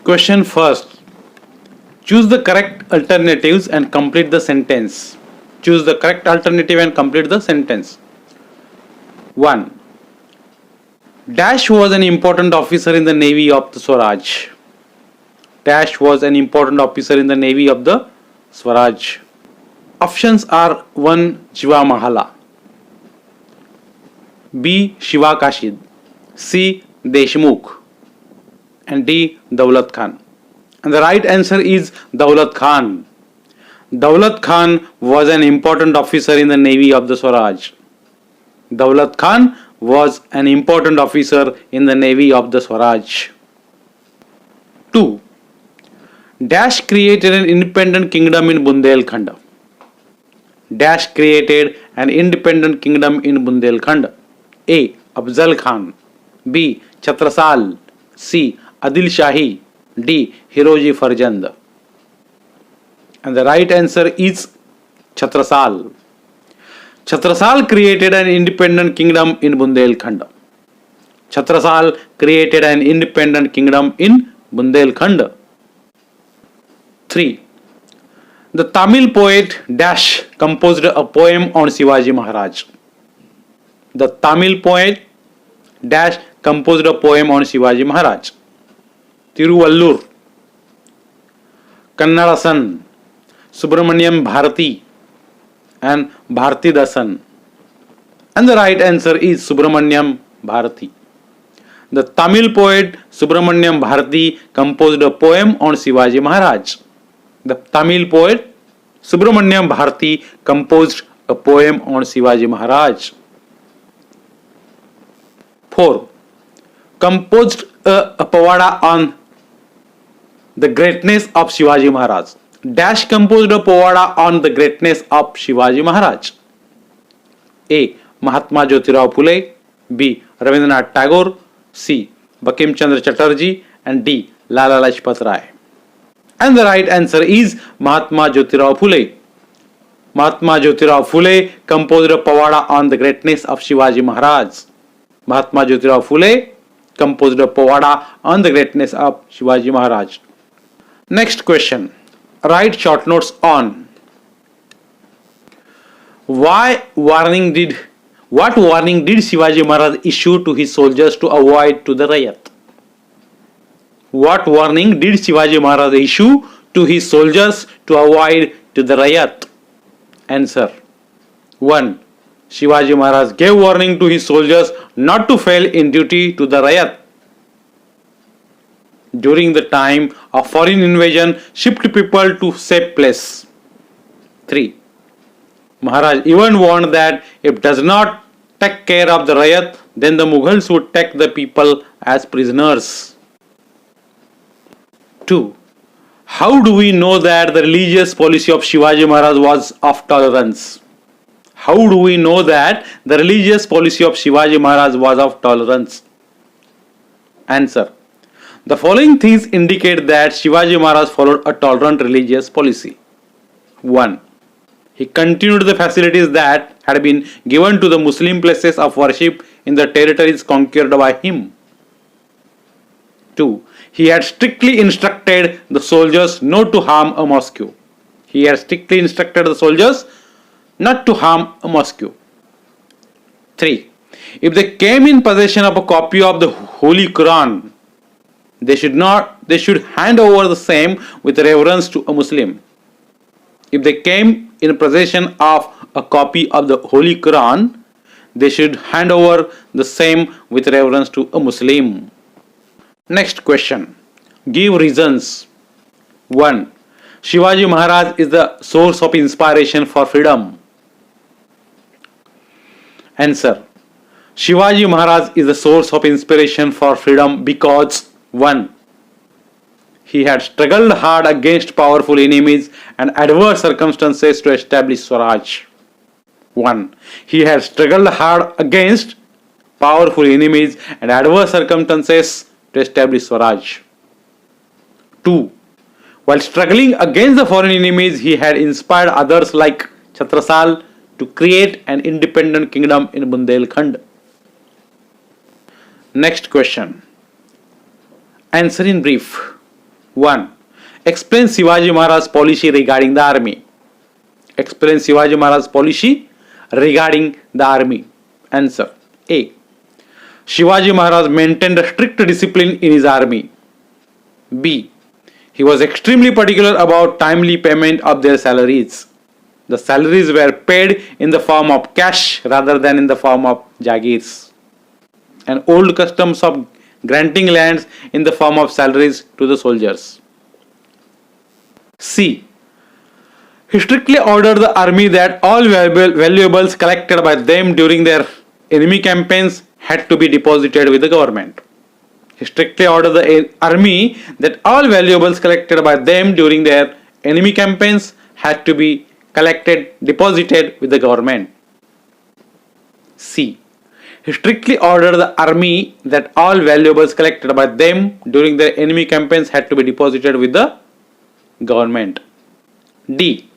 Question first. Choose the correct alternatives and complete the sentence. Choose the correct alternative and complete the sentence. 1. Dash was an important officer in the navy of the Swaraj. Dash was an important officer in the navy of the Swaraj. Options are 1. Jiva Mahala, B. Shiva Kashid, C. Deshmukh, and D. Daulat Khan. And the right answer is Daulat Khan. Daulat Khan was an important officer in the navy of the Swaraj. Daulat Khan was an important officer in the navy of the Swaraj. 2. Dash created an independent kingdom in Bundelkhand. Dash created an independent kingdom in Bundelkhand. A. Afzal Khan, B. Chhatrasal, C. Adil Shahi, D. Hiroji Farjand. And the right answer is Chhatrasal. Chhatrasal created an independent kingdom in Bundelkhand. Chhatrasal created an independent kingdom in Bundelkhand. 3. The Tamil poet Dash composed a poem on Shivaji Maharaj. The Tamil poet Dash composed a poem on Shivaji Maharaj. Tiruvallur, Kannadasan, Subramaniam Bharati, and Bhartidasan. And the right answer is Subramaniam Bharati. The Tamil poet Subramaniam Bharati composed a poem on Shivaji Maharaj. The Tamil poet Subramaniam Bharati composed a poem on Shivaji Maharaj. 4. Composed a pavada on the greatness of Shivaji Maharaj. Dash composed a pavada on the greatness of Shivaji Maharaj. A. Mahatma Jyotirao Phule, B. Rabindranath Tagore, C. Bankim Chandra Chatterjee, and D. Lala Lajpat Rai. And the right answer is Mahatma Jyotirao Phule. Mahatma Jyotirao Phule composed a pavada on the greatness of Shivaji Maharaj. Mahatma Jyotirao Phule composed a pavada on the greatness of Shivaji Maharaj. Next question. Write short notes on what warning did Shivaji Maharaj issue to his soldiers to avoid to the riot? What warning did Shivaji Maharaj issue to his soldiers to avoid to the riot? Answer. 1. Shivaji Maharaj gave warning to his soldiers not to fail in duty to the riot. During the time of foreign invasion, shipped people to safe place. 3. Maharaj even warned that if does not take care of the riot, then the Mughals would take the people as prisoners. 2. How do we know that the religious policy of Shivaji Maharaj was of tolerance? How do we know that the religious policy of Shivaji Maharaj was of tolerance? Answer. The following things indicate that Shivaji Maharaj followed a tolerant religious policy. 1. He continued the facilities that had been given to the Muslim places of worship in the territories conquered by him. 2. He had strictly instructed the soldiers not to harm a mosque. He had strictly instructed the soldiers not to harm a mosque. 3. If they came in possession of a copy of the Holy Quran, they should hand over the same with reverence to a Muslim. If they came in possession of a copy of the Holy Quran, they should hand over the same with reverence to a Muslim. Next question. Give reasons. 1. Shivaji Maharaj is the source of inspiration for freedom. Answer. Shivaji Maharaj is the source of inspiration for freedom because 1. He had struggled hard against powerful enemies and adverse circumstances to establish Swaraj. 1. He had struggled hard against powerful enemies and adverse circumstances to establish Swaraj. 2. While struggling against the foreign enemies, he had inspired others like Chhatrasal to create an independent kingdom in Bundelkhand. Next question. Answer in brief. 1. Explain Shivaji Maharaj's policy regarding the army. Explain Shivaji Maharaj's policy regarding the army. Answer A. Shivaji Maharaj maintained a strict discipline in his army. B. He was extremely particular about timely payment of their salaries. The salaries were paid in the form of cash rather than in the form of jagirs. And old customs of granting lands in the form of salaries to the soldiers. C. He strictly ordered the army that all valuables collected by them during their enemy campaigns had to be deposited with the government. He strictly ordered the army that all valuables collected by them during their enemy campaigns had to be deposited with the government. C. He strictly ordered the army that all valuables collected by them during their enemy campaigns had to be deposited with the government. D.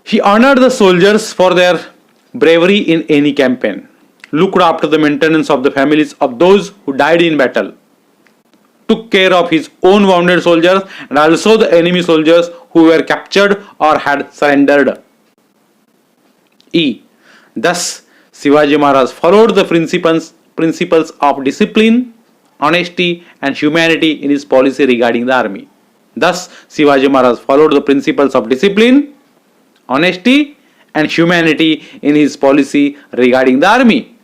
He honored the soldiers for their bravery in any campaign, looked after the maintenance of the families of those who died in battle, took care of his own wounded soldiers and also the enemy soldiers who were captured or had surrendered. E. Thus, Shivaji Maharaj followed the principles of discipline, honesty and humanity in his policy regarding the army. Thus, Shivaji Maharaj followed the principles of discipline, honesty and humanity in his policy regarding the army.